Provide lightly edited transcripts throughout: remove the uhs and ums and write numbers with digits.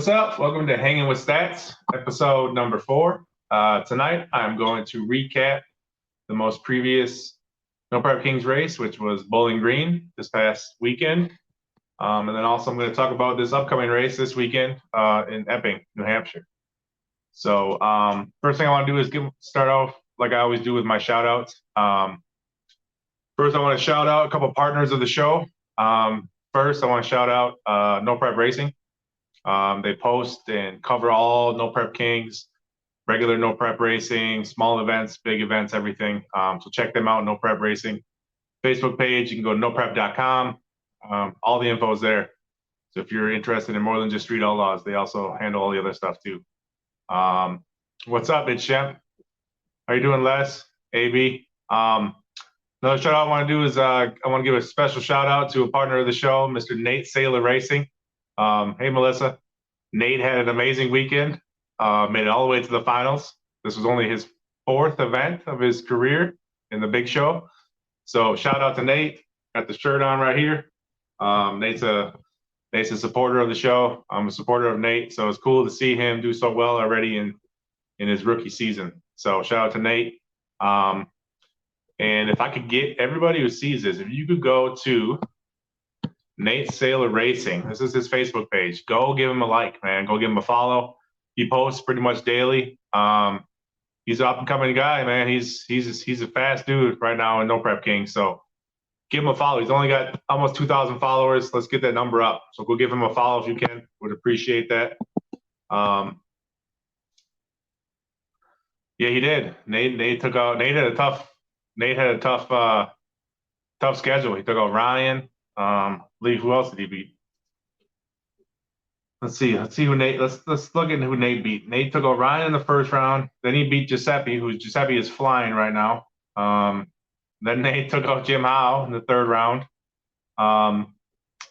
what's up? Welcome to Hanging with Stats, episode number 4. Tonight, I'm going to recap the most previous No Prep Kings race, which was Bowling Green this past weekend. And then also I'm going to talk about this upcoming race this weekend in Epping, New Hampshire. So first thing I want to do is start off like I always do with my shout outs. First, I want to shout out a couple partners of the show. First, I want to shout out No Prep Racing. They post and cover all No Prep Kings, regular No Prep Racing, small events, big events, everything. So check them out, No Prep Racing. Facebook page, you can go to noprep.com. All the info is there. So if you're interested in more than just Street Outlaws, they also handle all the other stuff too. What's up, it's Shemp? How you doing, Les? AB? Another shout out I want to do is I want to give a special shout out to a partner of the show, Mr. Nate Sailor Racing. Hey, Melissa. Nate had an amazing weekend, made it all the way to the finals. This was only his 4th event of his career in the big show. So shout out to Nate. Got the shirt on right here. Nate's a supporter of the show. I'm a supporter of Nate. So it's cool to see him do so well already in his rookie season. So shout out to Nate. And if I could get everybody who sees this, if you could go to Nate Sailor Racing, this is his Facebook page. Go give him a like, man. Go give him a follow. He posts pretty much daily. He's an up and coming guy, man. He's a fast dude right now in No Prep King. So give him a follow. He's only got almost 2,000 followers. Let's get that number up. So go give him a follow if you can. Would appreciate that. Yeah, he did. Nate had a tough schedule. He took out Ryan. Who else did he beat? Let's see who Nate. Let's look at who Nate beat. Nate took out Ryan in the first round. Then he beat Giuseppe, Giuseppe is flying right now. Then Nate took out Jim Howe in the 3rd round.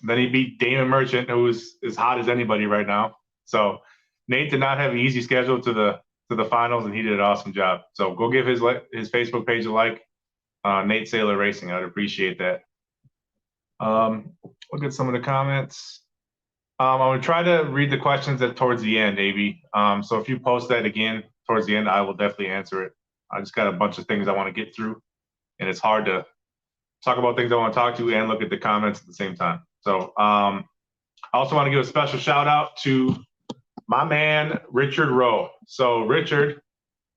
Then he beat Damon Merchant, who is as hot as anybody right now. So Nate did not have an easy schedule to the finals, and he did an awesome job. So go give his Facebook page a like. Nate Sailor Racing, I'd appreciate that. Look at some of the comments. I'm going to try to read the questions towards the end, AB. So if you post that again towards the end, I will definitely answer it. I just got a bunch of things I want to get through, and it's hard to talk about things I want to talk to and look at the comments at the same time. So I also want to give a special shout out to my man, Richard Rowe. So Richard,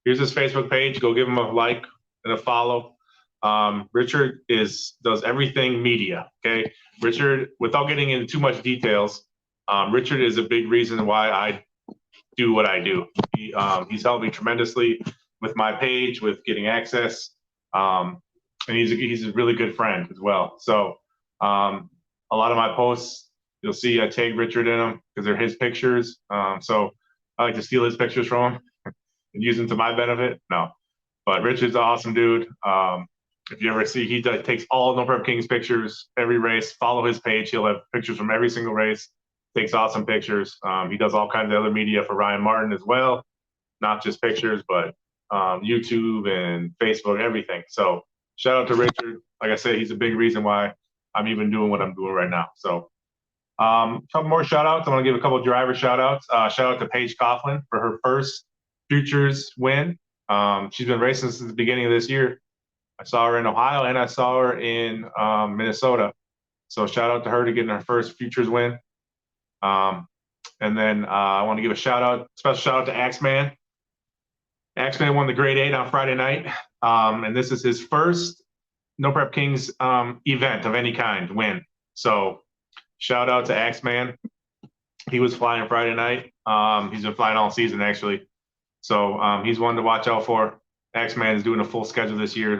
here's his Facebook page. Go give him a like and a follow. Richard does everything media. Okay. Richard, without getting into too much details, Richard is a big reason why I do what I do. He's helped me tremendously with my page, with getting access. And he's a really good friend as well. So, a lot of my posts, you'll see I tag Richard in them because they're his pictures. So I like to steal his pictures from him and use them to my benefit. No, but Richard's an awesome dude. If you ever see, he takes all No Prep Kings pictures, every race. Follow his page. He'll have pictures from every single race. Takes awesome pictures. He does all kinds of other media for Ryan Martin as well. Not just pictures, but YouTube and Facebook, everything. So shout out to Richard. Like I said, he's a big reason why I'm even doing what I'm doing right now. So a couple more shout outs. I want to give a couple of driver shout outs. Shout out to Paige Coughlin for her first Futures win. She's been racing since the beginning of this year. I saw her in Ohio and I saw her in Minnesota. So shout out to her to getting her first Futures win. And then I want to give a special shout out to Axeman. Axeman won the grade 8 on Friday night. And this is his first No Prep Kings event of any kind win. So shout out to Axeman. He was flying Friday night. He's been flying all season actually. So he's one to watch out for. Axeman is doing a full schedule this year.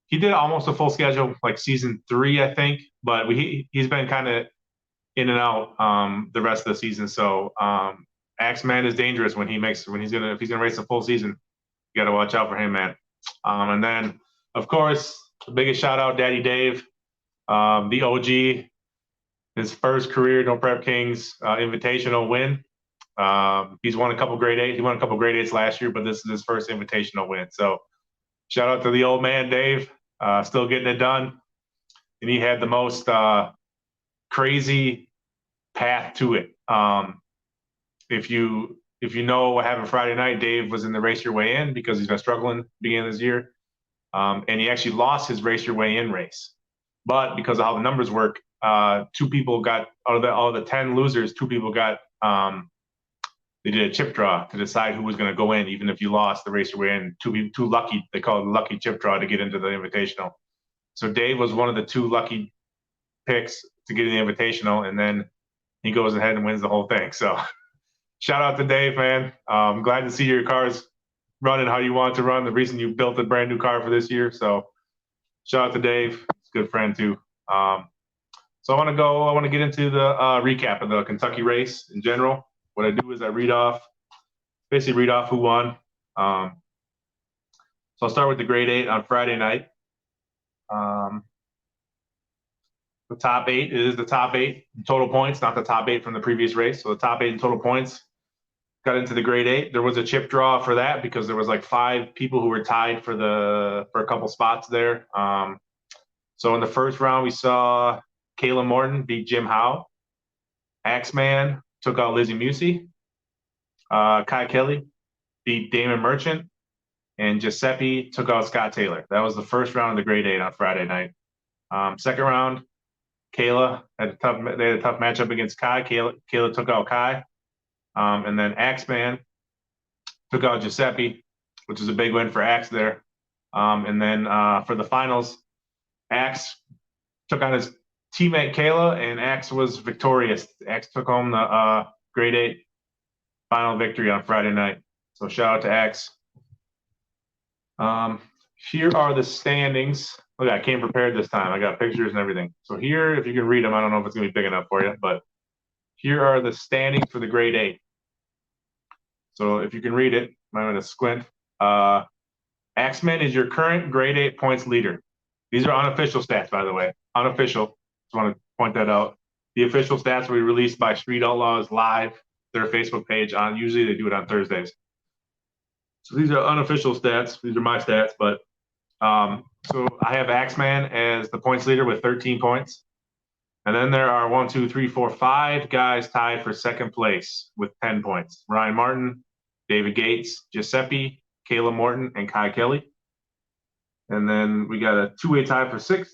He did almost a full schedule like season 3, I think, but he's been kind of in and out the rest of the season. So Axeman is dangerous if he's gonna race a full season. You got to watch out for him, man. And then of course the biggest shout out, Daddy Dave, the OG, his first career No Prep Kings Invitational win. He's won a couple grade 8s. He won a couple grade 8s last year, but this is his first Invitational win. So shout out to the old man, Dave, still getting it done. And he had the most crazy path to it. if you know what happened Friday night, Dave was in the race your way in because he's been struggling beginning of this year. And he actually lost his race your way in race. But because of how the numbers work, 2 people got out of the 10 losers, 2 people got they did a chip draw to decide who was going to go in, even if you lost the race your way in. 2 lucky, they call it a lucky chip draw to get into the Invitational. So Dave was one of the 2 lucky picks to get in the Invitational, and then he goes ahead and wins the whole thing. So shout out to Dave, man. I'm glad to see your cars running how you want to run. The reason you built a brand new car for this year. So shout out to Dave. He's a good friend too. So I want to get into the recap of the Kentucky race in general. What I do is I basically read off who won. So I'll start with the grade 8 on Friday night. The top 8 is the top 8 in total points, not the top 8 from the previous race. So the top 8 in total points got into the grade 8. There was a chip draw for that because there was like 5 people who were tied for a couple spots there. So in the first round, we saw Kayla Morton beat Jim Howe. Axeman took out Lizzie Musey. Kai Kelly beat Damon Merchant. And Giuseppe took out Scott Taylor. That was the first round of the grade 8 on Friday night. Second round, Kayla they had a tough matchup against Kai. Kayla took out Kai. And then Axeman took out Giuseppe, which is a big win for Axe there. And then for the finals, Axe took on his teammate Kayla, and Axe was victorious. Axe took home the grade 8 final victory on Friday night. So shout out to Axe. Here are the standings. Look, I came prepared this time. I got pictures and everything. So here, if you can read them, I don't know if it's going to be big enough for you, but here are the standings for the grade 8. So if you can read it, I'm going to squint. Axeman is your current grade 8 points leader. These are unofficial stats, by the way. Unofficial. Just want to point that out. The official stats will be released by Street Outlaws Live, their Facebook page. Usually they do it on Thursdays. So these are unofficial stats. These are my stats, but so I have Axeman as the points leader with 13 points. And then there are 5 guys tied for second place with 10 points. Ryan Martin, David Gates, Giuseppe, Kayla Morton, and Kai Kelly. And then we got a 2-way tie for 6th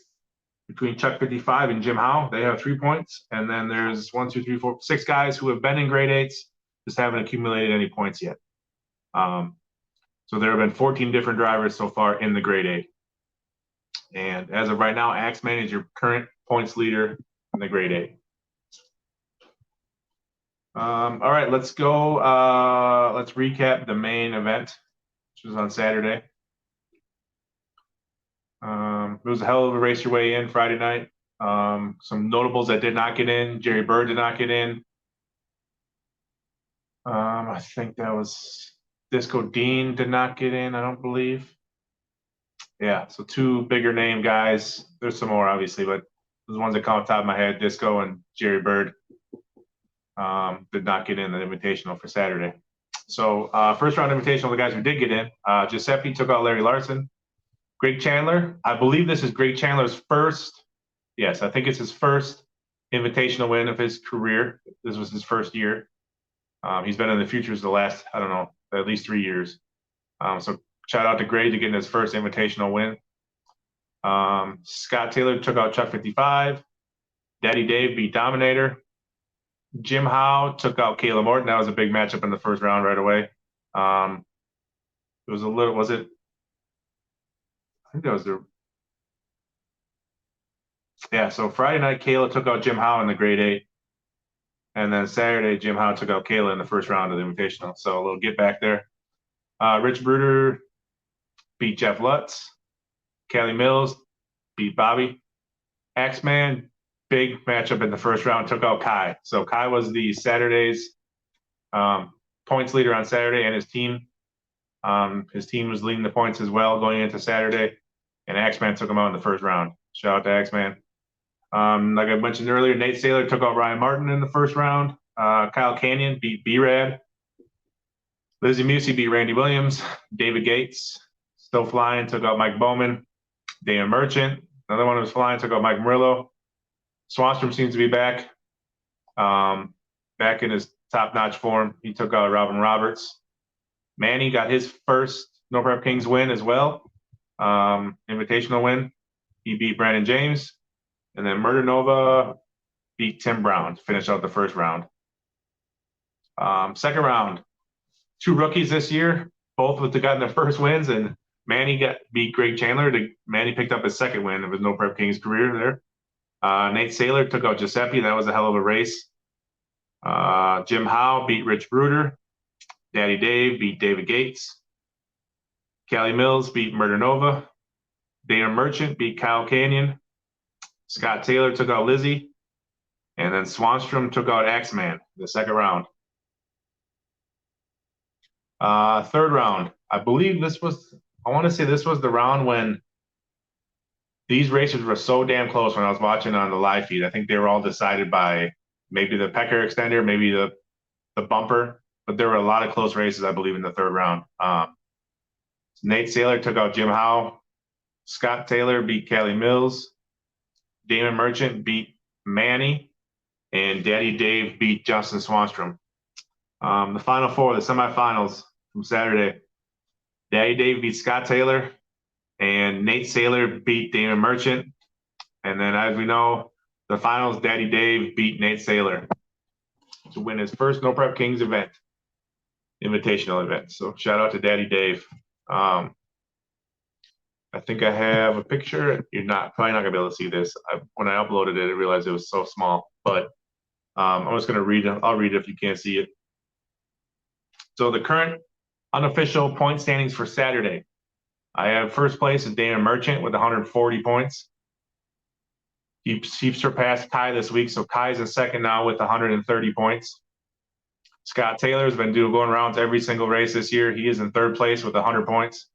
between Chuck 55 and Jim Howe. They have 3 points. And then there's 6 guys who have been in grade 8s, just haven't accumulated any points yet. So there have been 14 different drivers so far in the grade 8. And as of right now, Axeman is your current points leader in the grade 8. All right, let's go. Let's recap the main event, which was on Saturday. It was a hell of a race your way in Friday night. Some notables that did not get in. Jerry Bird did not get in. I think that was Disco Dean did not get in, I don't believe. Yeah, so 2 bigger name guys. There's some more, obviously, but the ones that come off the top of my head, Disco and Jerry Bird, did not get in the Invitational for Saturday. So first round Invitational, the guys who did get in, Giuseppe took out Larry Larson. Greg Chandler, I believe this is Greg Chandler's first, yes, I think it's his first Invitational win of his career. This was his first year. He's been in the futures the last, I don't know, at least 3 years. So shout out to Greg to getting his first Invitational win. Scott Taylor took out Chuck 55. Daddy Dave beat Dominator. Jim Howe took out Kayla Morton. That was a big matchup in the first round right away. It was a little, was it? I think that was the, yeah, so Friday night, Kayla took out Jim Howe in the grade 8. And then Saturday, Jim Howe took out Kayla in the first round of the Invitational. So a little get back there. Rich Bruder beat Jeff Lutz. Kelly Mills beat Bobby. Axeman, big matchup in the first round, took out Kai. So Kai was the Saturday's points leader on Saturday, and his team. His team was leading the points as well going into Saturday, and Axeman took him out in the first round. Shout out to Axeman. Like I mentioned earlier, Nate Saylor took out Ryan Martin in the first round. Kyle Canyon beat B-Rad. Lizzie Musey beat Randy Williams. David Gates, still flying, took out Mike Bowman. Damon Merchant, another one who was flying, took out Mike Murillo. Swanstrom seems to be back. Back in his top-notch form. He took out Robin Roberts. Manny got his first No Prep Kings win as well, invitational win. He beat Brandon James. And then Murder Nova beat Tim Brown to finish out the first round. Second round, 2 rookies this year, both with gotten their first wins, and Manny beat Greg Chandler. Manny picked up his second win of his No Prep Kings career there. Nate Saylor took out Giuseppe. That was a hell of a race. Jim Howe beat Rich Bruder. Daddy Dave beat David Gates. Callie Mills beat Murder Nova. Dana Merchant beat Kyle Canyon. Scott Taylor took out Lizzie. And then Swanstrom took out Axeman the second round. Third round, I believe I want to say this was the round when these races were so damn close when I was watching on the live feed. I think they were all decided by maybe the pecker extender, maybe the bumper, but there were a lot of close races, I believe, in the third round. Nate Saylor took out Jim Howe. Scott Taylor beat Callie Mills. Damon Merchant beat Manny. And Daddy Dave beat Justin Swanstrom. The final 4, the semifinals from Saturday. Daddy Dave beat Scott Taylor. And Nate Saylor beat Damon Merchant. And then, as we know, the finals, Daddy Dave beat Nate Saylor to win his first No Prep Kings event, invitational event. So shout out to Daddy Dave. I think I have a picture. You're probably not gonna be able to see this. When I uploaded it, I realized it was so small. But I'm just gonna read it. I'll read it if you can't see it. So the current unofficial point standings for Saturday. I have first place is Dana Merchant with 140 points. He surpassed Kai this week, so Kai's in second now with 130 points. Scott Taylor's been going around to every single race this year. He is in third place with 100 points.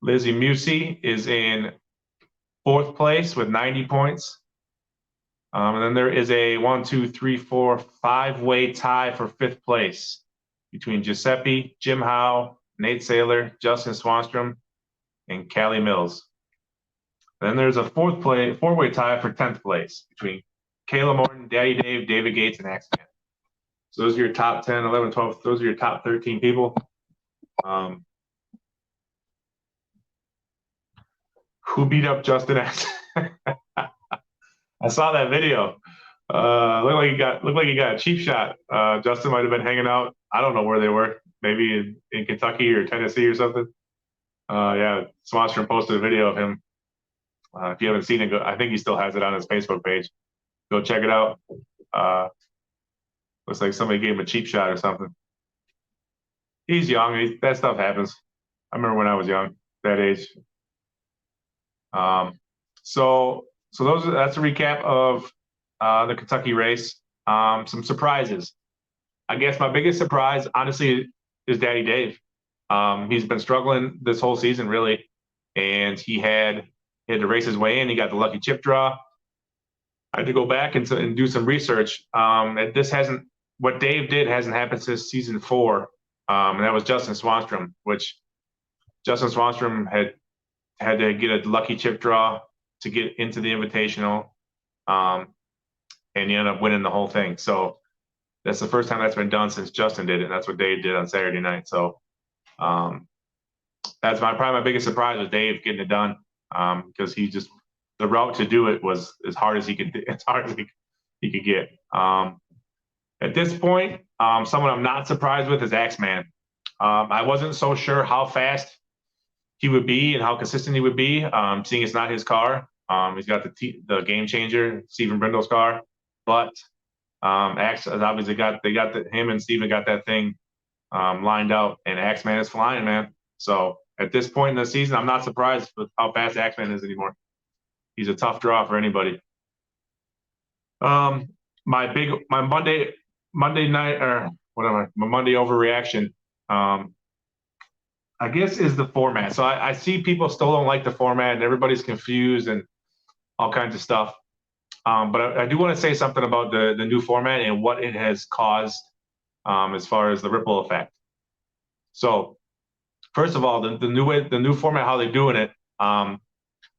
Lizzie Musey is in fourth place with 90 points. And then there is a 5-way tie for fifth place between Giuseppe, Jim Howe, Nate Saylor, Justin Swanstrom, and Callie Mills. Then there's a four-way tie for 10th place between Kayla Morton, Daddy Dave, David Gates, and Axeman. So those are your top 10, 11, 12. Those are your top 13 people. Who beat up Justin Axeman? I saw that video. Looked like he got a cheap shot. Justin might have been hanging out. I don't know where they were. Maybe in Kentucky or Tennessee or something. Yeah, Swanstrom posted a video of him. If you haven't seen it, I think he still has it on his Facebook page. Go check it out. Looks like somebody gave him a cheap shot or something. He's young. That stuff happens. I remember when I was young, that age. So that's a recap of the Kentucky race. Some surprises. I guess my biggest surprise, honestly, is Daddy Dave. He's been struggling this whole season, really, and he had to race his way in. He got the lucky chip draw. I had to go back and do some research. And what Dave did hasn't happened since season 4, and that was Justin Swanstrom, which Justin Swanstrom had to get a lucky chip draw to get into the invitational, and he ended up winning the whole thing. So that's the first time that's been done since Justin did it. And that's what Dave did on Saturday night. So that's probably my biggest surprise was Dave getting it done, because the route to do it was as hard as he could get. At this point, someone I'm not surprised with is Axeman. I wasn't so sure how fast he would be and how consistent he would be, seeing it's not his car. He's got the game changer, Stephen Brindle's car, but Axe has obviously him and Stephen got that thing lined out, and Axeman is flying, man. So at this point in the season, I'm not surprised with how fast Axeman is anymore. He's a tough draw for anybody. My Monday night, or whatever, my Monday overreaction, I guess, is the format. So I see people still don't like the format, and everybody's confused and all kinds of stuff. But I do want to say something about the new format and what it has caused as far as the ripple effect. So first of all, the new format, how they're doing it,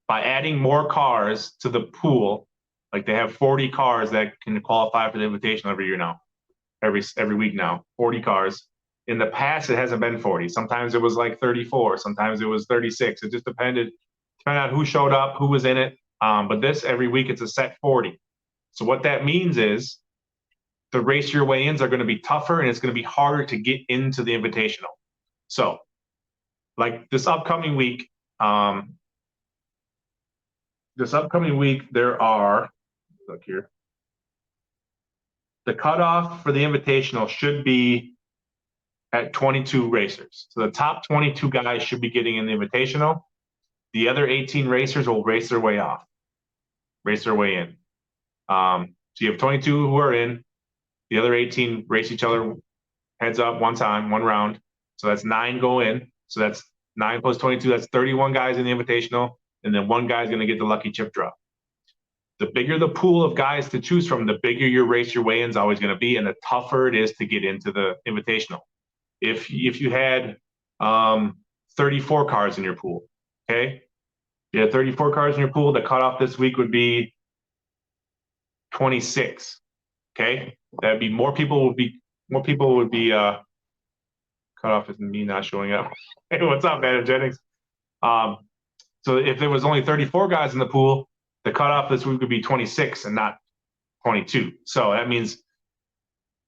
by adding more cars to the pool, Like they have 40 cars that can qualify for the Invitational every year now, every week now, 40 cars. In the past, it hasn't been 40. Sometimes it was like 34. Sometimes it was 36. It just depended on who showed up, who was in it. But this every week, it's a set 40. So what that means is the race your way ins are going to be tougher and it's going to be harder to get into the Invitational. So like this upcoming week, there are, look here, the cutoff for the Invitational should be at 22 racers. So the top 22 guys should be getting in the Invitational. The other 18 racers will race their way in. So you have 22 who are in. The other 18 race each other heads up one time, one round. So that's 9 go in. So that's 9 plus 22. That's 31 guys in the Invitational. And then one guy's going to get the lucky chip draw. The bigger the pool of guys to choose from, the bigger your race your way in is always going to be, and the tougher it is to get into the Invitational. If you had 34 cars in your pool, okay? You had 34 cars in your pool, the cutoff this week would be 26. Okay? That'd be more people would be cutoff is me not showing up. Hey, what's up, Adam Jennings? So if there was only 34 guys in the pool, the cutoff this week would be 26 and not 22. So that means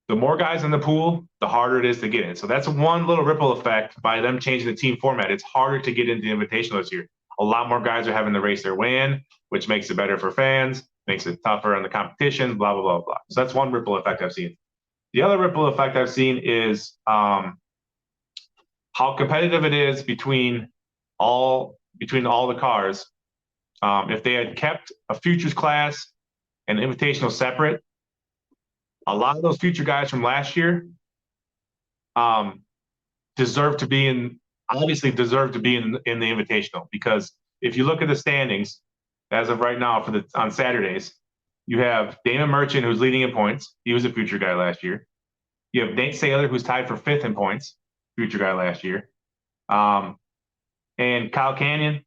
the more guys in the pool, the harder it is to get in. So that's one little ripple effect by them changing the team format. It's harder to get into the Invitational this year. A lot more guys are having to race their way in, which makes it better for fans, makes it tougher on the competition, blah, blah, blah, blah. So that's one ripple effect I've seen. The other ripple effect I've seen is how competitive it is between all the cars. If they had kept a futures class and Invitational separate, a lot of those future guys from last year deserve to be in the Invitational, because if you look at the standings as of right now on Saturdays, you have Damon Merchant, who's leading in points. He was a future guy last year. You have Nate Saylor, who's tied for 5th in points, future guy last year. And Kyle Canyon,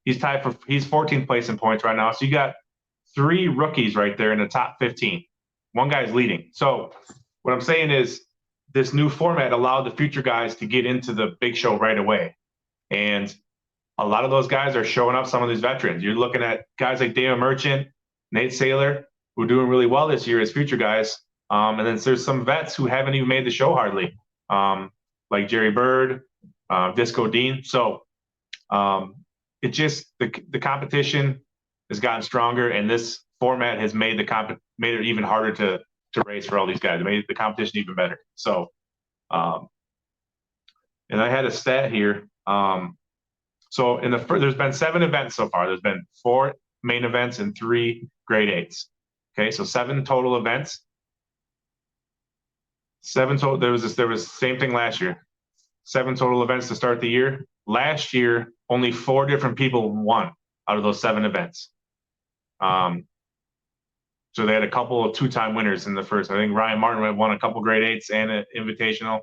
he's 14th place in points right now. So you got 3 rookies right there in the top 15. One guy's leading. So what I'm saying is this new format allowed the future guys to get into the big show right away. And a lot of those guys are showing up, some of these veterans. You're looking at guys like Damon Merchant, Nate Saylor, who are doing really well this year as future guys. And then there's some vets who haven't even made the show hardly, like Jerry Bird, Disco Dean. So it just, the competition has gotten stronger, and this format has made it even harder to race for all these guys. It made the competition even better. So, and I had a stat here. So there's been 7 events so far. There's been 4 main events and 3 grade 8s. Okay, so 7 total events. 7 total. There was same thing last year. 7 total events to start the year. Last year, only 4 different people won out of those 7 events. So they had a couple of 2-time winners in the first. I think Ryan Martin won a couple grade 8s and an Invitational.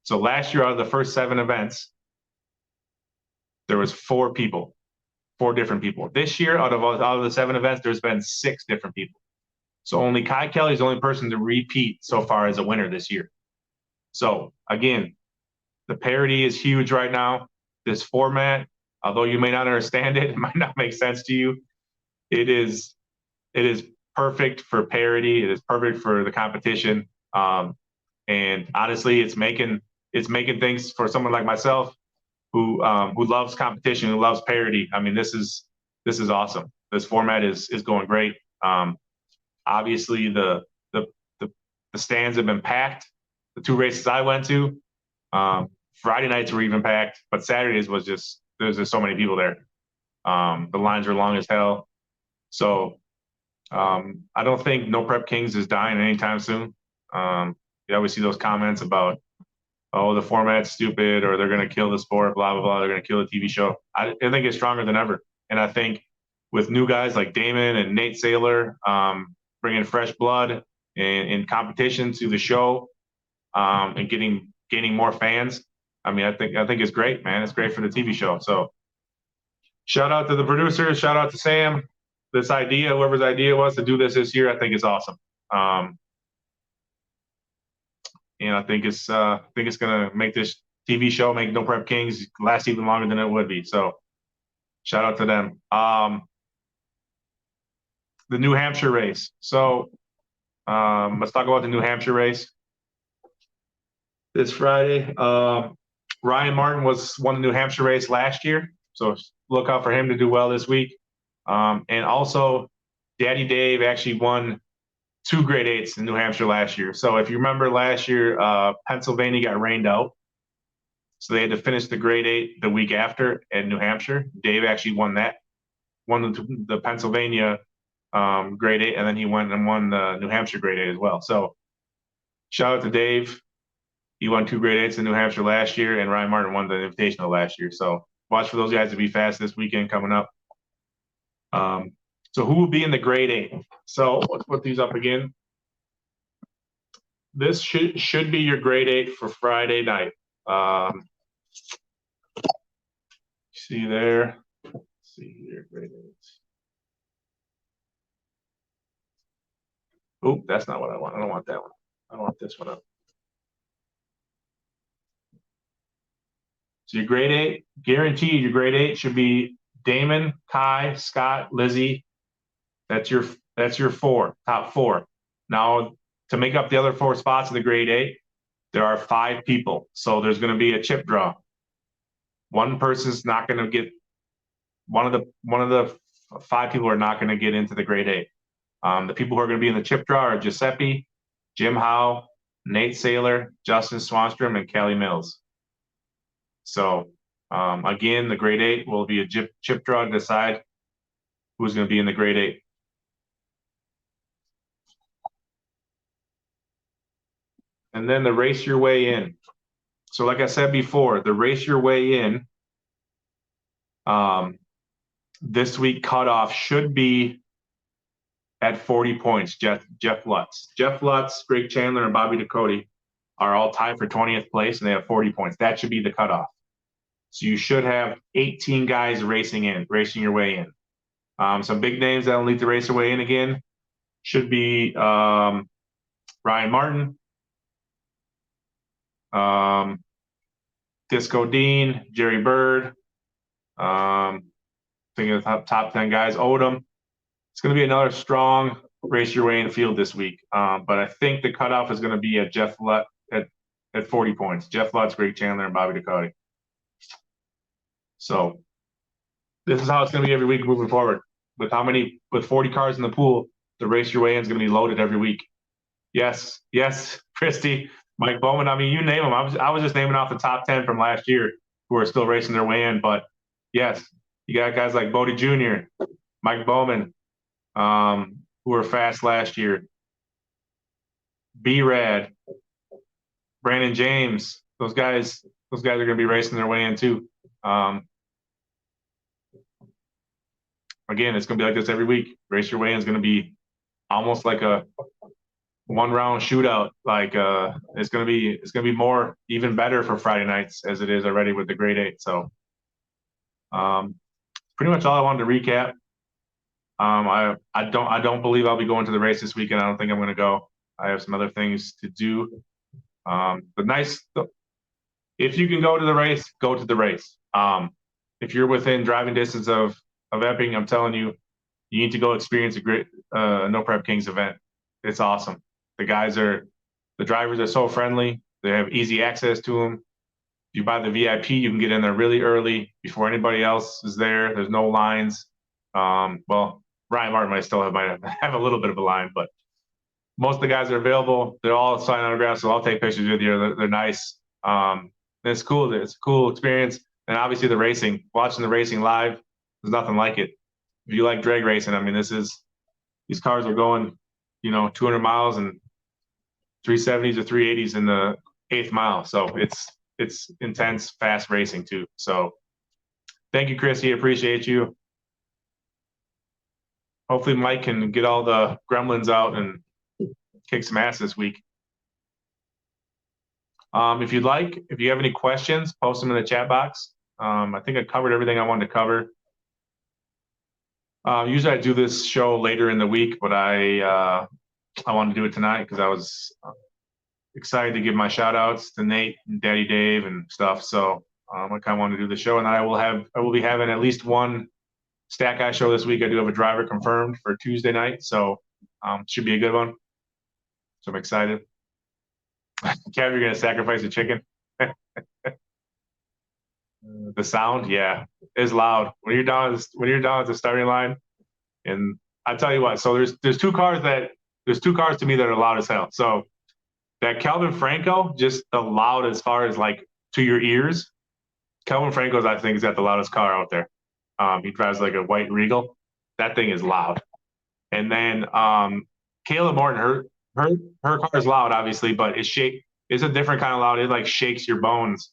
So last year, out of the first 7 events, there was 4 different people. This year, out of the 7 events, there's been 6 different people. So only Kai Kelly is the only person to repeat so far as a winner this year. So again, the parity is huge right now. This format, although you may not understand it, it might not make sense to you. It is perfect for parity. It is perfect for the competition. And honestly, it's making things for someone like myself who loves competition, who loves parity. I mean, this is awesome. This format is going great. Obviously, the stands have been packed. The 2 races I went to, Friday nights were even packed, but Saturdays there's just so many people there. The lines are long as hell. So I don't think No Prep Kings is dying anytime soon. You always see those comments about, oh, the format's stupid, or they're going to kill the sport, blah, blah, blah. They're going to kill the TV show. I think it's stronger than ever. And I think with new guys like Damon and Nate Saylor, bringing fresh blood and competition to the show, and gaining more fans. I mean, I think it's great, man. It's great for the TV show. So shout out to the producers. Shout out to Sam, this idea, whoever's idea was to do this year, I think is awesome. And I think it's gonna make this TV show, make No Prep Kings, last even longer than it would be. So shout out to them. The New Hampshire race. So let's talk about the New Hampshire race this Friday. Ryan Martin won the New Hampshire race last year, so look out for him to do well this week. And also, Daddy Dave actually won 2 grade 8s in New Hampshire last year. So if you remember last year, Pennsylvania got rained out, so they had to finish the grade 8 the week after in New Hampshire. Dave actually won the Pennsylvania grade 8, and then he went and won the New Hampshire grade 8 as well. So shout out to Dave. He won 2 grade 8s in New Hampshire last year, and Ryan Martin won the Invitational last year. So watch for those guys to be fast this weekend coming up. So who will be in the grade 8? So let's put these up again. This should be your grade 8 for Friday night. See there. Let's see here, grade 8s. Oh, that's not what I want. I don't want that one. I want this one up. So your grade 8, guaranteed your grade 8 should be Damon, Kai, Scott, Lizzie. That's your top 4. Now, to make up the other 4 spots in the grade 8, there are 5 people. So there's going to be a chip draw. One person's not going to get one of the 5 people are not going to get into the grade 8. The people who are going to be in the chip draw are Giuseppe, Jim Howe, Nate Saylor, Justin Swanstrom, and Kelly Mills. So again, the grade 8 will be a chip draw to decide who's going to be in the grade 8. And then the race your way in. So like I said before, the race your way in this week cutoff should be at 40 points. Jeff Lutz. Jeff Lutz, Greg Chandler, and Bobby Ducote are all tied for 20th place, and they have 40 points. That should be the cutoff. So you should have 18 guys racing your way in. Some big names that'll need to race their way in again should be Ryan Martin, Disco Dean, Jerry Bird. Thinking of the top 10 guys. Odom. It's going to be another strong race your way in field this week. But I think the cutoff is going to be at Jeff Lutz at 40 points. Jeff Lutz, Greg Chandler, and Bobby Ducote. So this is how it's going to be every week moving forward. With 40 cars in the pool, the race your way in is going to be loaded every week. Yes, Christy, Mike Bowman. I mean, you name them. I was just naming off the top 10 from last year who are still racing their way in. But yes, you got guys like Bodie Jr., Mike Bowman, who were fast last year. B-Rad, Brandon James. Those guys are going to be racing their way in too. Again, it's going to be like this every week. Race your way in is going to be almost like a one-round shootout. Like it's going to be more even better for Friday nights as it is already with the grade 8. So pretty much all I wanted to recap. I don't believe I'll be going to the race this weekend. I don't think I'm going to go. I have some other things to do. If you can go to the race, go to the race. If you're within driving distance of Epping, I'm telling you, you need to go experience a great No Prep Kings event. It's awesome. The drivers are so friendly. They have easy access to them. If you buy the VIP, you can get in there really early before anybody else is there. There's no lines. Well, Ryan Martin might have a little bit of a line, but most of the guys are available. They're all signing autographs, so I'll take pictures with you. They're nice. It's cool. It's a cool experience. And obviously the racing, watching the racing live, there's nothing like it. If you like drag racing, I mean, these cars are going, 200 miles and 370s or 380s in the 8th mile. So it's intense, fast racing too. So thank you, Chrissy. Appreciate you. Hopefully Mike can get all the gremlins out and kick some ass this week. If you have any questions, post them in the chat box. I think I covered everything I wanted to cover. Usually I do this show later in the week, but I wanted to do it tonight because I was excited to give my shout outs to Nate and Daddy Dave and stuff. So I kind of wanted to do the show, and I will be having at least one Stat Guy show this week. I do have a driver confirmed for Tuesday night, so should be a good one. So I'm excited. Kev, you're gonna sacrifice a chicken. The sound, yeah, is loud when you're down at the starting line. And I tell you what, so there's two cars to me that are loud as hell. So that Calvin Franco, just the loud as far as like to your ears. Calvin Franco's, I think, is got the loudest car out there. He drives like a white Regal. That thing is loud. And then Kayla Morton, her car is loud, obviously, but it's a different kind of loud. It like shakes your bones.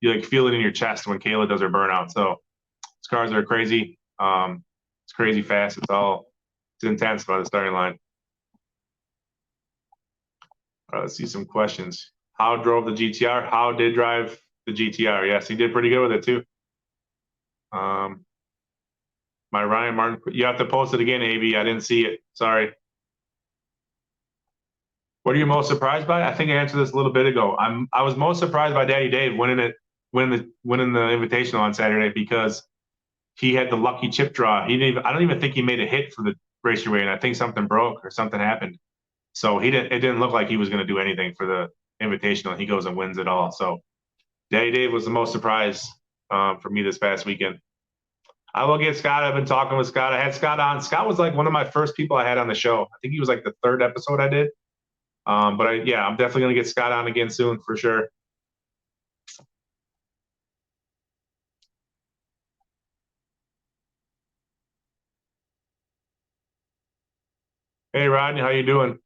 You like feel it in your chest when Kayla does her burnout. So these cars are crazy. It's crazy fast. It's intense by the starting line. Let's see some questions. How drove the GTR? How did drive the GTR? Yes, he did pretty good with it too. My Ryan Martin, you have to post it again, AB. I didn't see it. Sorry. What are you most surprised by? I think I answered this a little bit ago. I was most surprised by Daddy Dave winning the Invitational on Saturday because he had the lucky chip draw. I don't even think he made a hit for the race your way, and I think something broke or something happened. So it didn't look like he was going to do anything for the Invitational. He goes and wins it all. So Daddy Dave was the most surprise for me this past weekend. I will get Scott. I've been talking with Scott. I had Scott on. Scott was like one of my first people I had on the show. I think he was like the third episode I did. I'm definitely going to get Scott on again soon for sure. Hey, Rodney, how you doing?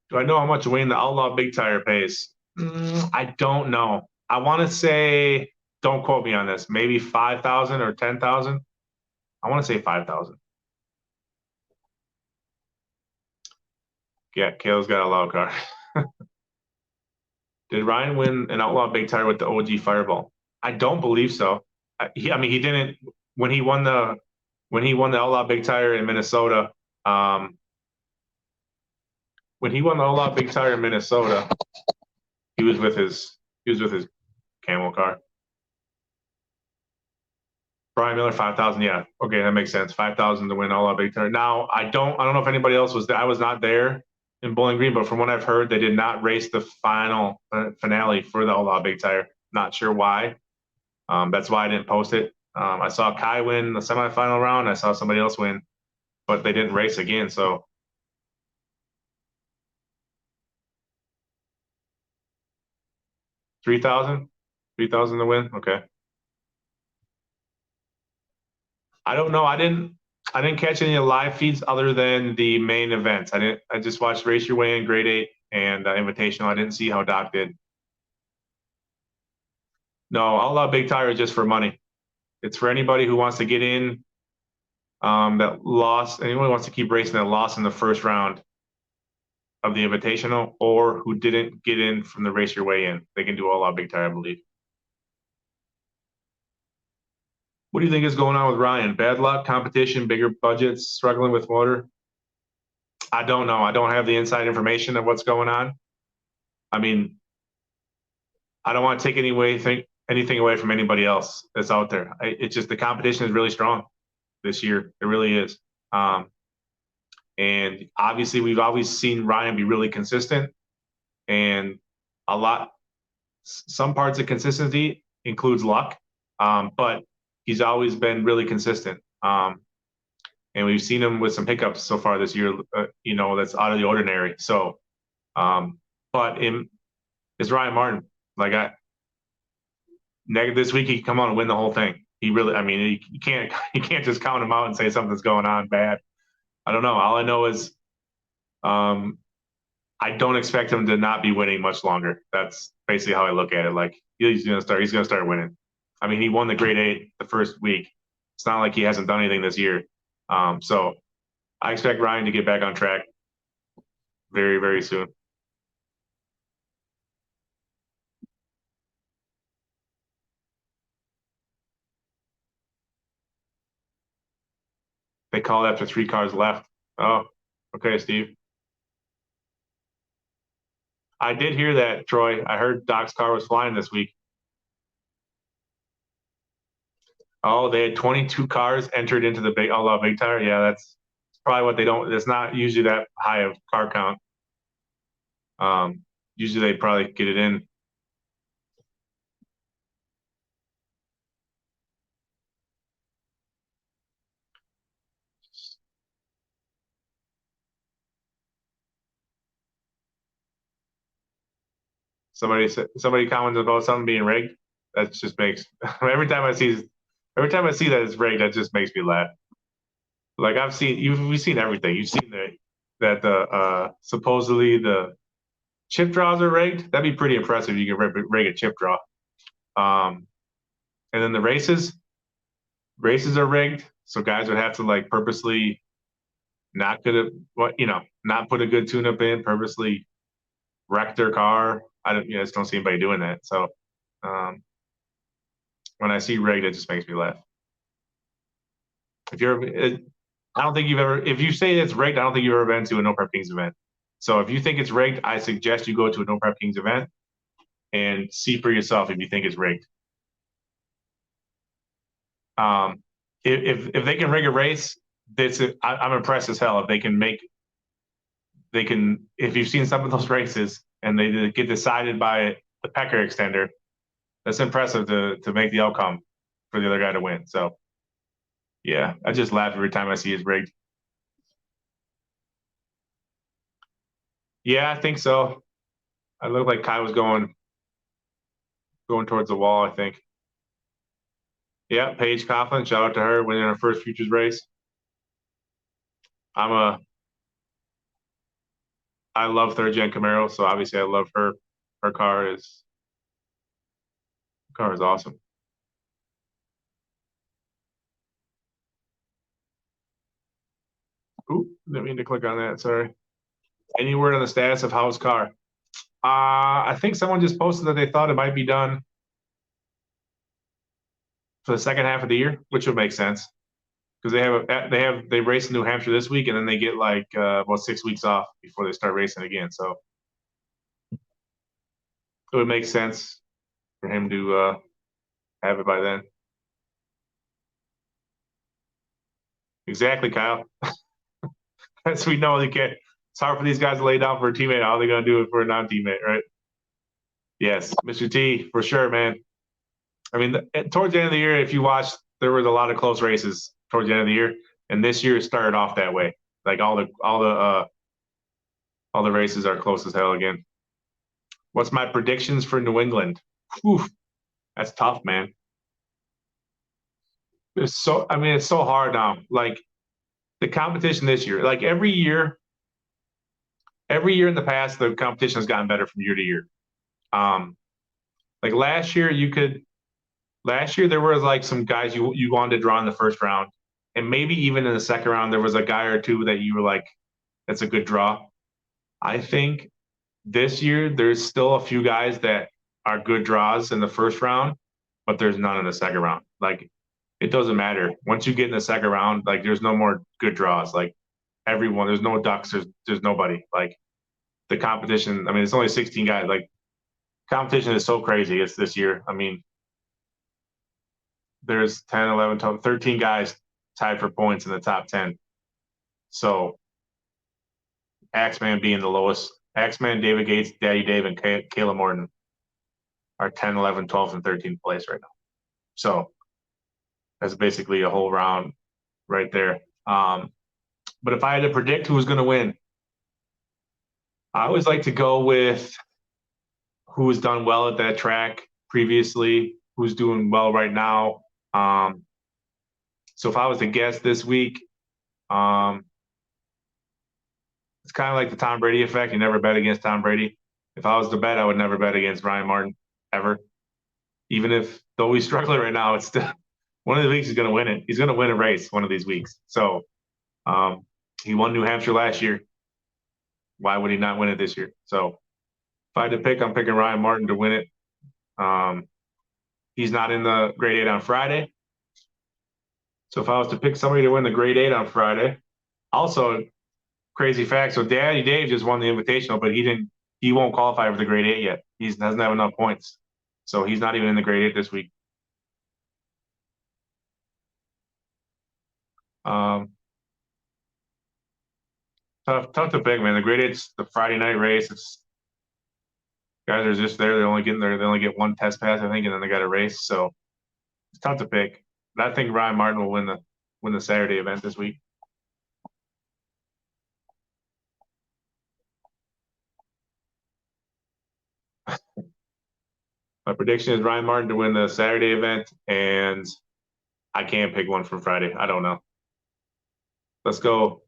Do I know how much Wayne the Outlaw Big Tire pays? I don't know. I want to say, don't quote me on this, maybe 5,000 or 10,000. I want to say 5,000. Yeah, Kale's got a loud car. Did Ryan win an Outlaw Big Tire with the OG Fireball? I don't believe so. He didn't when he won the Outlaw Big Tire in Minnesota. When he won the Outlaw Big Tire in Minnesota, he was with his camel car. Brian Miller, 5,000. Yeah, okay, that makes sense. 5,000 to win Outlaw Big Tire. Now I don't know if anybody else was there. I was not there in Bowling Green, but from what I've heard, they did not race the final finale for the Outlaw Big Tire. Not sure why. That's why I didn't post it. I saw Kai win the semifinal round. I saw somebody else win, but they didn't race again. So 3,000, 3,000 to win. Okay. I don't know. I didn't catch any of the live feeds other than the main events. I just watched Race Your Way in Grade 8 and Invitational. I didn't see how Doc did. No, Outlaw Big Tire is just for money. It's for anybody who wants to get in that lost. Anyone who wants to keep racing that lost in the first round of the Invitational or who didn't get in from the Race Your Way in. They can do Outlaw Big Tire, I believe. What do you think is going on with Ryan? Bad luck, competition, bigger budgets, struggling with motor? I don't know. I don't have the inside information of what's going on. I mean, I don't want to take anything away from anybody else that's out there. It's just the competition is really strong this year. It really is. And obviously, we've always seen Ryan be really consistent, and some parts of consistency includes luck, but he's always been really consistent. And we've seen him with some hiccups so far this year, that's out of the ordinary. So, it's Ryan Martin. Like this week he can come on and win the whole thing. He really, you can't just count him out and say something's going on bad. I don't know. All I know is, I don't expect him to not be winning much longer. That's basically how I look at it. Like he's gonna start winning. He won the Grade 8 the first week. It's not like he hasn't done anything this year. So I expect Ryan to get back on track very, very soon. They called after 3 cars left. Oh, okay, Steve. I did hear that, Troy. I heard Doc's car was flying this week. Oh, they had 22 cars entered into the big Outlaw Big Tire. Yeah, that's probably what they don't. It's not usually that high of car count. Usually they probably get it in. Somebody commented about something being rigged. That just makes every time I see that it's rigged, that just makes me laugh. Like we've seen everything. You've seen that the supposedly the chip draws are rigged. That'd be pretty impressive. You can rig a chip draw. And then the races are rigged, so guys would have to like purposely not not put a good tune-up in, purposely wreck their car. I just don't see anybody doing that. So when I see rigged, it just makes me laugh. I don't think you've ever. If you say it's rigged, I don't think you've ever been to a No Prep Kings event. So if you think it's rigged, I suggest you go to a No Prep Kings event and see for yourself if you think it's rigged. If they can rig a race, I'm impressed as hell. If they can if you've seen some of those races and they get decided by the pecker extender, that's impressive to make the outcome for the other guy to win. So yeah, I just laugh every time I see it's rigged. Yeah, I think so. I look like Kai was going towards the wall, I think. Yeah, Paige Coughlin, shout out to her winning her first futures race. I love third gen Camaro, so obviously I love her. Her car is awesome. Ooh, didn't mean to click on that. Sorry. Any word on the status of Howe's car? I think someone just posted that they thought it might be done for the second half of the year, which would make sense because they race in New Hampshire this week, and then they get like about 6 weeks off before they start racing again. So it would make sense for him to have it by then. Exactly, Kyle. As we know, they can't. It's hard for these guys to lay down for a teammate. How are they going to do it for a non-teammate, right? Yes, Mr. T, for sure, man. I mean, towards the end of the year, if you watched, there was a lot of close races towards the end of the year, and this year started off that way. Like all the races are close as hell again. What's my predictions for New England? Whew, that's tough, man. It's so hard now. Like the competition this year, like every year in the past, the competition has gotten better from year to year. Like last year there was like some guys you wanted to draw in the first round, and maybe even in the second round there was a guy or two that you were like, that's a good draw. I think this year there's still a few guys that are good draws in the first round, but there's none in the second round. Like it doesn't matter. Once you get in the second round, like there's no more good draws. Like everyone, there's no ducks, there's nobody. Like the competition, I mean, it's only 16 guys. Like competition is so crazy. It's this year. I mean, there's 10, 11, 12, 13 guys tied for points in the top 10. So Axeman being the lowest. Axeman, David Gates, Daddy Dave, and Kayla Morton are 10, 11, 12, and 13th place right now. So that's basically a whole round right there. But if I had to predict who was going to win, I always like to go with who has done well at that track previously, who's doing well right now. So if I was to guess this week, it's kind of like the Tom Brady effect. You never bet against Tom Brady. If I was to bet, I would never bet against Ryan Martin ever. Even if, though he's struggling right now, it's still one of the weeks he's going to win it. He's going to win a race one of these weeks. So he won New Hampshire last year. Why would he not win it this year? So if I had to pick, I'm picking Ryan Martin to win it. He's not in the grade 8 on Friday. So if I was to pick somebody to win the grade 8 on Friday, also crazy fact. So Daddy Dave just won the Invitational, but he won't qualify for the grade 8 yet. He doesn't have enough points. So he's not even in the grade 8 this week. Tough to pick, man. The grade 8's the Friday night race. It's guys are just there. They're only getting there. They only get one test pass, I think, and then they got a race. So it's tough to pick. But I think Ryan Martin will win the Saturday event this week. My prediction is Ryan Martin to win the Saturday event, and I can't pick one from Friday. I don't know. Let's go.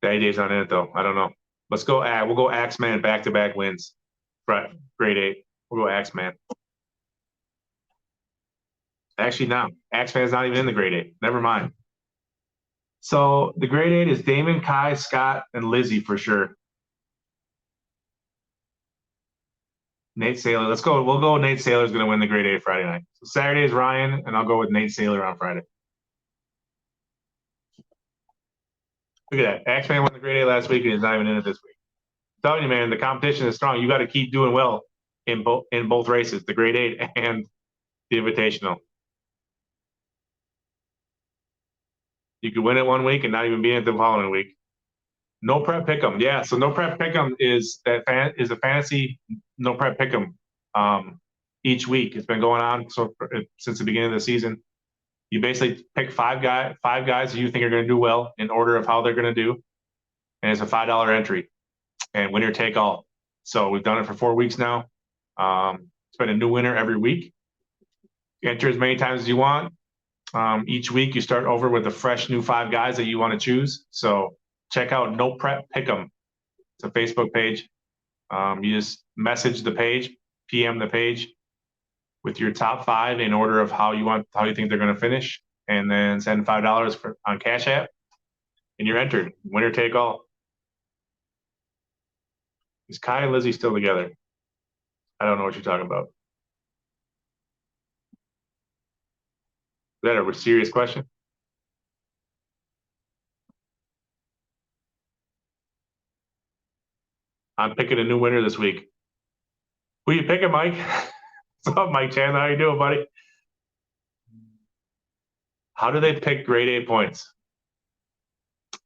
Daddy Dave's not in it though. I don't know. Let's go. We'll go Axeman back-to-back wins. Right, grade 8. We'll go Axeman. Actually, no. Axeman's not even in the grade 8. Never mind. So the grade 8 is Damon, Kai, Scott, and Lizzie for sure. Nate Saylor. Let's go. We'll go. Nate Saylor's going to win the grade 8 Friday night. So Saturday is Ryan, and I'll go with Nate Saylor on Friday. Look at that. Axeman won the grade 8 last week, and he's not even in it this week. I'm telling you, man, the competition is strong. You got to keep doing well in both races, the grade 8 and the Invitational. You could win it one week and not even be in it the following week. No prep pick'em, yeah. So no prep pick'em is a fantasy no prep pick'em each week. It's been going on since the beginning of the season. You basically pick five guys that you think are going to do well in order of how they're going to do, and it's a $5 entry, and winner take all. So we've done it for 4 weeks now. It's been a new winner every week. Enter as many times as you want. Each week you start over with a fresh new 5 guys that you want to choose. So check out No Prep Pick'em. It's a Facebook page. You just message the page, PM the page with your top 5 in order of how you think they're going to finish, and then send $5 on Cash App, and you're entered. Winner take all. Is Kai and Lizzie still together? I don't know what you're talking about. Is that a serious question? I'm picking a new winner this week. Who you picking, Mike? What's up, Mike Chandler? How you doing, buddy? How do they pick grade 8 points?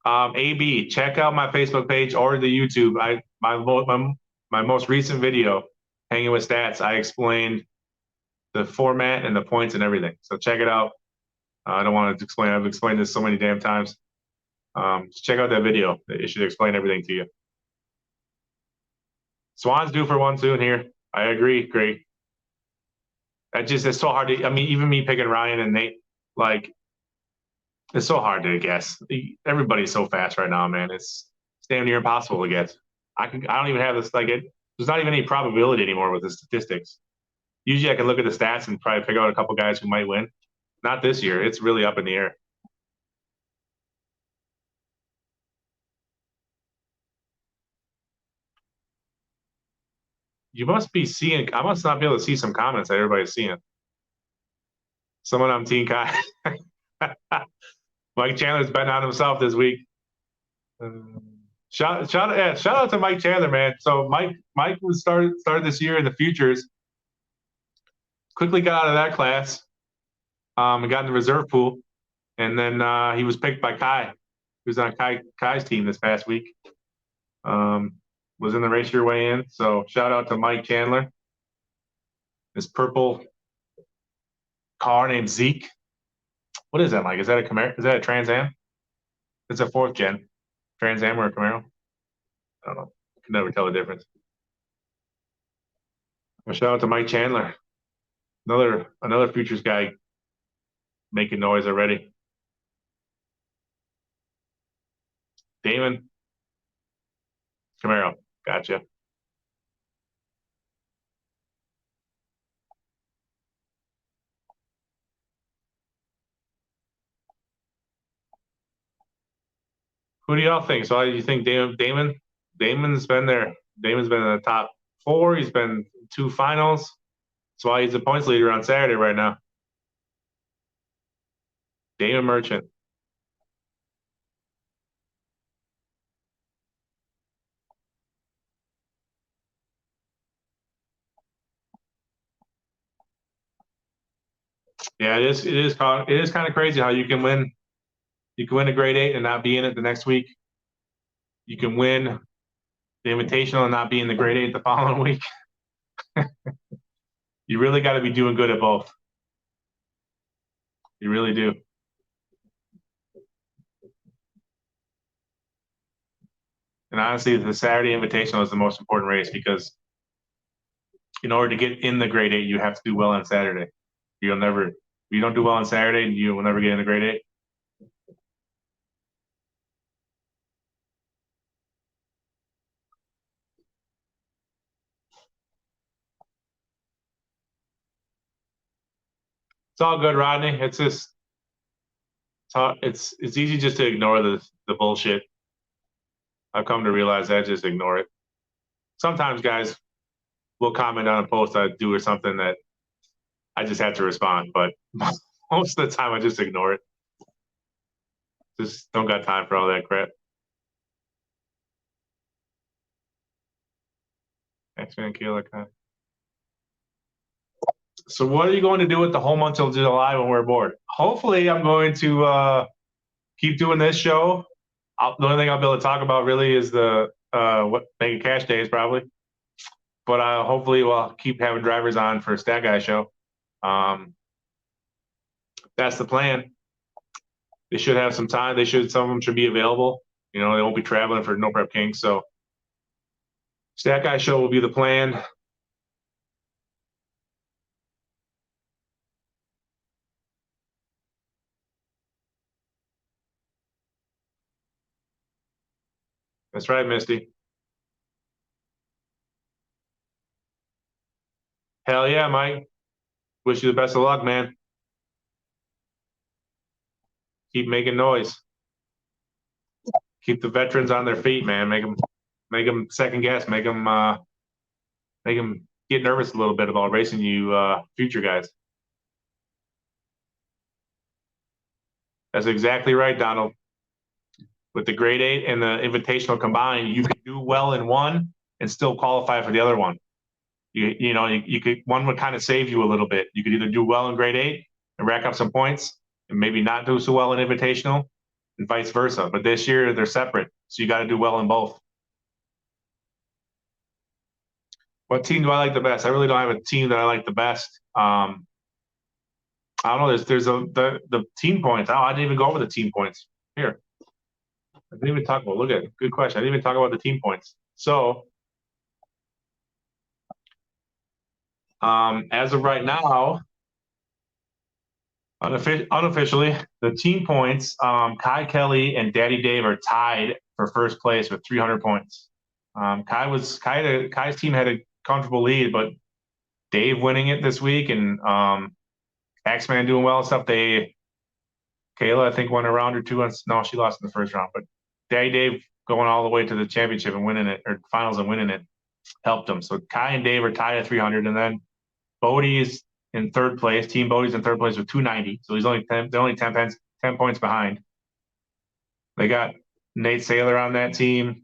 AB, check out my Facebook page or the YouTube. My most recent video, Hanging with Stats, I explained the format and the points and everything. So check it out. I don't want to explain. I've explained this so many damn times. Just check out that video. It should explain everything to you. Swan's due for one soon here. I agree. Great. It's so hard to. I mean, even me picking Ryan and Nate, like, it's so hard to guess. Everybody's so fast right now, man. It's damn near impossible to guess. I don't even have this. There's not even any probability anymore with the statistics. Usually, I can look at the stats and probably pick out a couple guys who might win. Not this year. It's really up in the air. You must be seeing. I must not be able to see some comments that everybody's seeing. Someone on Team Kai. Mike Chandler's betting on himself this week. Shout out to Mike Chandler, man. So Mike was started this year in the futures. Quickly got out of that class. And got in the reserve pool, and then he was picked by Kai. He was on Kai's team this past week. Was in the race your way in. So shout out to Mike Chandler. This purple car named Zeke. What is that, Mike? Is that a Camaro? Is that a Trans Am? It's a 4th gen Trans Am or a Camaro. I don't know. I can never tell the difference. Well, shout out to Mike Chandler. Another futures guy making noise already. Damon Camaro. Gotcha. Who do y'all think? So you think Damon? Damon's been there. Damon's been in the top 4. He's been 2 finals. That's why he's the points leader on Saturday right now. David Merchant. Yeah, it is kind of crazy how you can win. You can win a grade 8 and not be in it the next week. You can win the Invitational and not be in the grade 8 the following week. You really got to be doing good at both. You really do. And honestly, the Saturday Invitational is the most important race because in order to get in the grade 8, you have to do well on Saturday. You'll never, if you don't do well on Saturday, you will never get in the grade 8. It's all good, Rodney. It's just it's easy just to ignore the bullshit. I've come to realize that just ignore it. Sometimes guys will comment on a post I do or something that I just have to respond, but most of the time I just ignore it. Just don't got time for all that crap. X-Man Killer. So what are you going to do with the whole month of July when we're bored? Hopefully I'm going to keep doing this show. The only thing I'll be able to talk about really is the what Mega Cash Days probably. But hopefully we'll keep having drivers on for Stat Guy show. That's the plan. They should have some time. Some of them should be available. You know, they won't be traveling for No Prep Kings. So Stat Guy show will be the plan. That's right, Misty. Hell yeah, Mike. Wish you the best of luck, man. Keep making noise. Keep the veterans on their feet, man. Make them second guess. Make them get nervous a little bit about racing you future guys. That's exactly right, Donald. With the grade 8 and the Invitational combined, you could do well in one and still qualify for the other one. You could one would kind of save you a little bit. You could either do well in grade 8 and rack up some points, and maybe not do so well in Invitational, and vice versa. But this year they're separate, so you got to do well in both. What team do I like the best? I really don't have a team that I like the best. I don't know. There's the team points. Oh, I didn't even go over the team points here. I didn't even talk about. Look at it. Good question. I didn't even talk about the team points. So, as of right now, unofficially, the team points. Kai Kelly and Daddy Dave are tied for first place with 300 points. Kai's team had a comfortable lead, but Dave winning it this week and X-Man doing well and stuff. Kayla, I think, won a round or two. No, she lost in the first round, but Daddy Dave going all the way to the championship and winning it, or finals and winning it, helped them. So Kai and Dave are tied at 300, and then Bodie's in third place. Team Bodie's in third place with 290. So they're only 10 points behind. They got Nate Saylor on that team.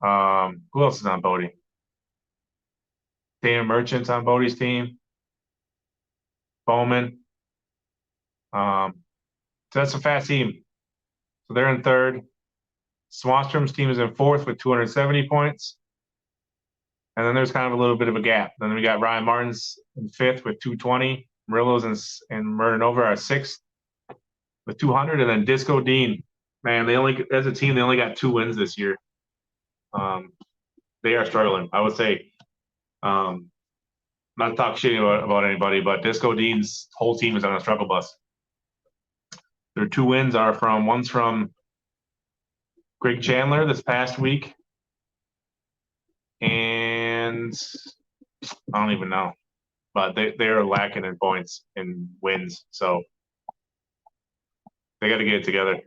Who else is on Bodie? Dana Merchant's on Bodie's team. Bowman. So that's a fast team. So they're in third. Swanstrom's team is in fourth with 270 points. And then there's kind of a little bit of a gap. Then we got Ryan Martin's in fifth with 220. Murillo's and Murdenova are sixth with 200. And then Disco Dean, man, as a team, they only got 2 wins this year. They are struggling. I would say, not to talk shit about anybody, but Disco Dean's whole team is on a struggle bus. Their 2 wins one's from Greg Chandler this past week, and I don't even know, but they're lacking in points and wins, so they got to get it together.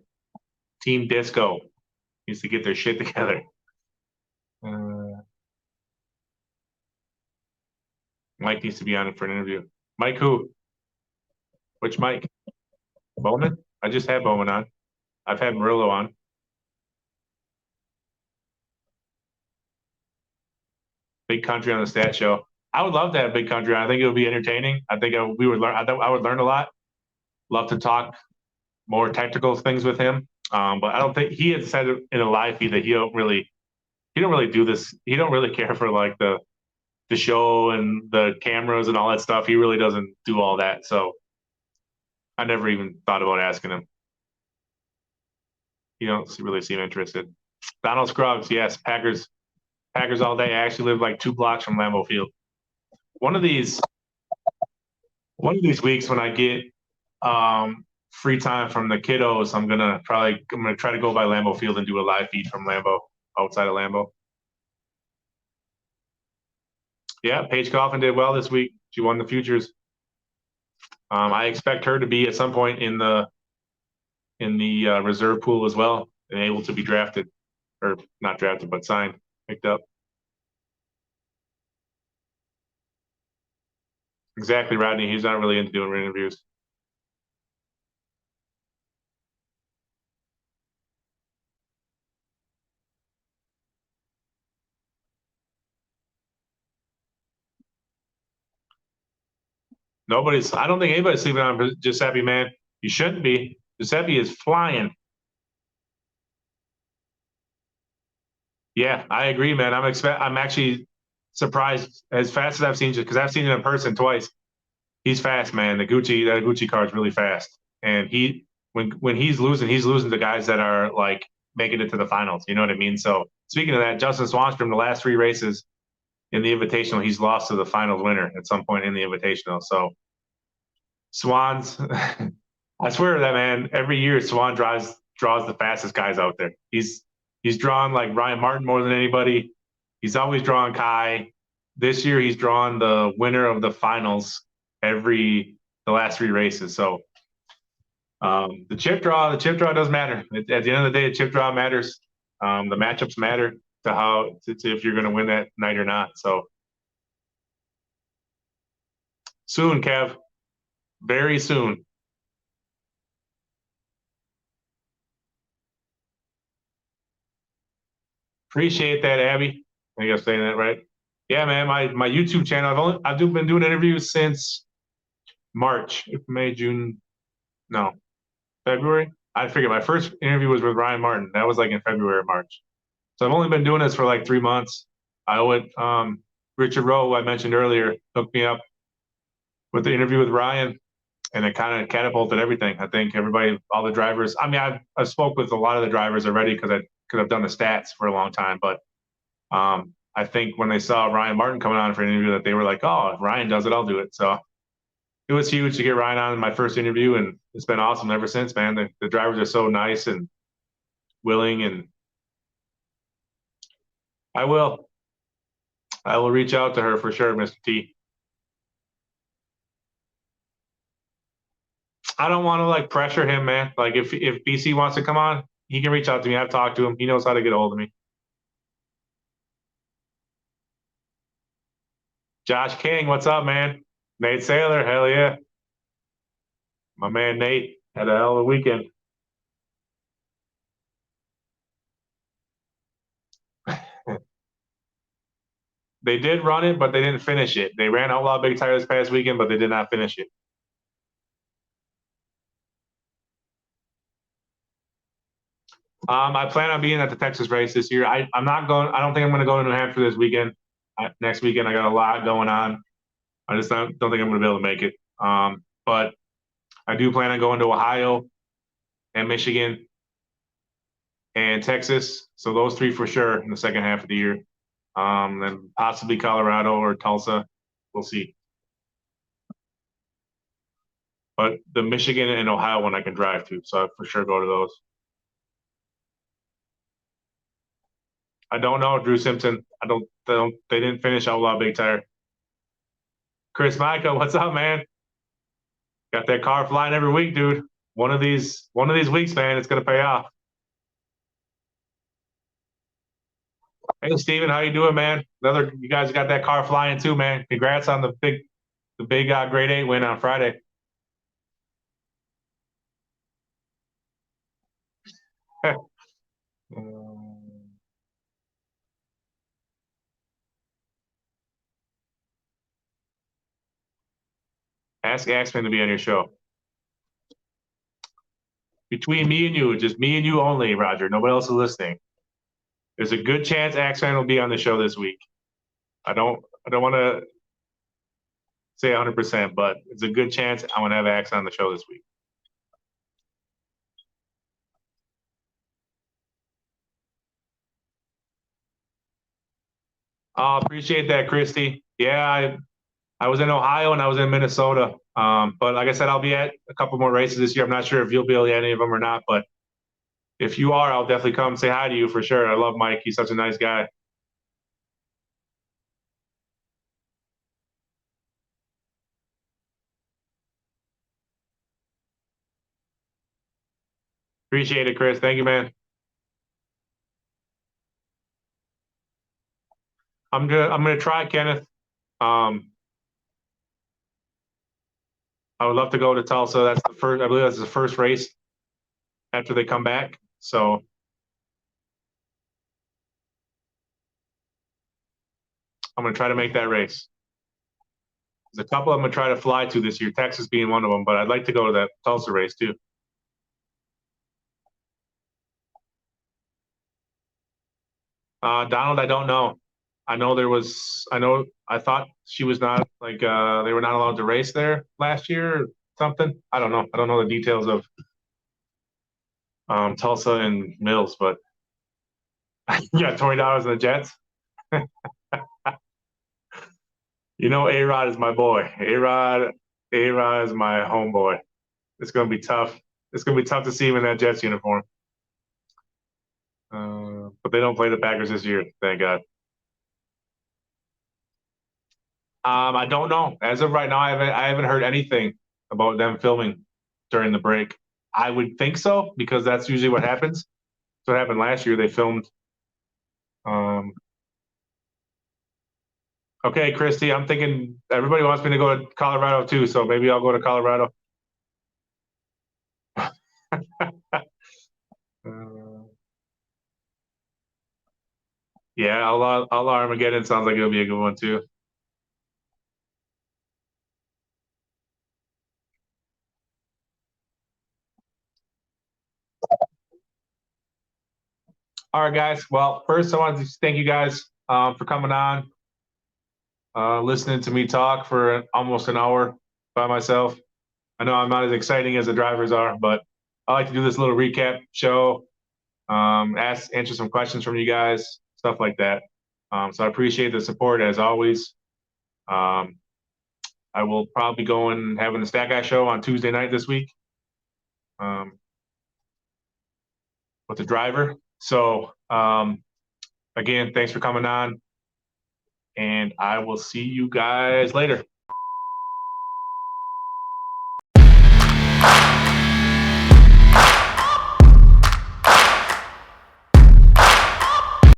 Team Disco needs to get their shit together. Mike needs to be on it for an interview. Mike who? Which Mike? Bowman? I just had Bowman on. I've had Murillo on. Big Country on the stat show. I would love to have Big Country on. I think it would be entertaining. I think we would learn. I would learn a lot. Love to talk more technical things with him. But I don't think he has said in a live feed that he don't really do this. He don't really care for like the show and the cameras and all that stuff. He really doesn't do all that. So I never even thought about asking him. You don't really seem interested. Donald Scruggs, yes, Packers all day. I actually live like 2 blocks from Lambeau Field. One of these weeks when I get free time from the kiddos, I'm gonna try to go by Lambeau Field and do a live feed from Lambeau, outside of Lambeau. Yeah, Paige Coffin did well this week. She won the futures. I expect her to be at some point in the reserve pool as well and able to be drafted, or not drafted, but signed, picked up. Exactly, Rodney. He's not really into doing interviews. I don't think anybody's sleeping on Giuseppe, man. You shouldn't be. Giuseppe is flying. Yeah, I agree, man. I'm actually surprised as fast as I've seen, because I've seen him in person twice. He's fast, man. That Gucci car is really fast. And when he's losing to guys that are like making it to the finals. You know what I mean? So speaking of that, Justin Swanstrom, the last 3 races in the Invitational, he's lost to the finals winner at some point in the Invitational. So Swans, I swear to that, man, every year Swan draws the fastest guys out there. He's drawn like Ryan Martin more than anybody. He's always drawn Kai. This year he's drawn the winner of the finals the last 3 races. So the chip draw does matter. At the end of the day, the chip draw matters. The matchups matter to if you're going to win that night or not. So soon, Kev, very soon. Appreciate that, Abby. I think I'm saying that right. Yeah, man. My YouTube channel. I've been doing interviews since March, May, June, no, February. I figured my first interview was with Ryan Martin. That was like in February or March. So I've only been doing this for like 3 months. I would Richard Rowe, who I mentioned earlier, hooked me up with the interview with Ryan, and it kind of catapulted everything. I think all the drivers. I mean, I've spoke with a lot of the drivers already because I've done the stats for a long time. But I think when they saw Ryan Martin coming on for an interview, that they were like, "Oh, if Ryan does it, I'll do it." So it was huge to get Ryan on in my first interview, and it's been awesome ever since, man. The drivers are so nice and willing, and I will reach out to her for sure, Mr. T. I don't want to like pressure him, man. Like if BC wants to come on, he can reach out to me. I've talked to him. He knows how to get a hold of me. Josh King, what's up, man? Nate Saylor, hell yeah. My man Nate had a hell of a weekend. They did run it, but they didn't finish it. They ran Outlaw Big Tire this past weekend, but they did not finish it. I plan on being at the Texas race this year. I'm not going. I don't think I'm going to go to New Hampshire this weekend. Next weekend, I got a lot going on. I just don't think I'm going to be able to make it. But I do plan on going to Ohio and Michigan and Texas. So those 3 for sure in the second half of the year. Then possibly Colorado or Tulsa. We'll see. But the Michigan and Ohio one I can drive to, so I for sure go to those. I don't know Drew Simpson. They didn't finish Outlaw Big Tire. Chris Micah, what's up, man? Got that car flying every week, dude. One of these weeks, man, it's gonna pay off. Hey, Steven, how you doing, man? You guys got that car flying too, man. Congrats on the big grade 8 win on Friday. Ask Axman to be on your show. Between me and you, just me and you only, Roger. Nobody else is listening. There's a good chance Axman will be on the show this week. I don't want to say 100%, but it's a good chance I'm gonna have Ax on the show this week. Appreciate that, Christy. Yeah, I was in Ohio and I was in Minnesota. But like I said, I'll be at a couple more races this year. I'm not sure if you'll be able to any of them or not, but if you are, I'll definitely come say hi to you for sure. I love Mike. He's such a nice guy. Appreciate it, Chris. Thank you, man. I'm gonna try, Kenneth. Um, I would love to go to Tulsa. That's the first. I believe that's the first race after they come back. So I'm gonna try to make that race. There's a couple I'm gonna try to fly to this year. Texas being one of them, but I'd like to go to that Tulsa race too. Donald, I don't know. I know there was. I know. I thought she was not like they were not allowed to race there last year or something. I don't know. I don't know the details of Tulsa and Mills, but you got $20 in the Jets. You know, A Rod is my boy. A Rod is my homeboy. It's gonna be tough. It's gonna be tough to see him in that Jets uniform. But they don't play the Packers this year, thank God. I don't know. As of right now, I haven't heard anything about them filming during the break. I would think so because that's usually what happens. That's what happened last year. They filmed. Um, okay, Christy, I'm thinking everybody wants me to go to Colorado too, so maybe I'll go to Colorado. Uh, yeah, I'll Armageddon sounds like it'll be a good one too. All right, guys. Well, first I want to thank you guys for coming on, listening to me talk for almost an hour by myself. I know I'm not as exciting as the drivers are, but I like to do this little recap show, answer some questions from you guys, stuff like that. So I appreciate the support as always. Um, I will probably go and having the Stat Guy show on Tuesday night this week um, with the driver. So again, thanks for coming on, and I will see you guys later.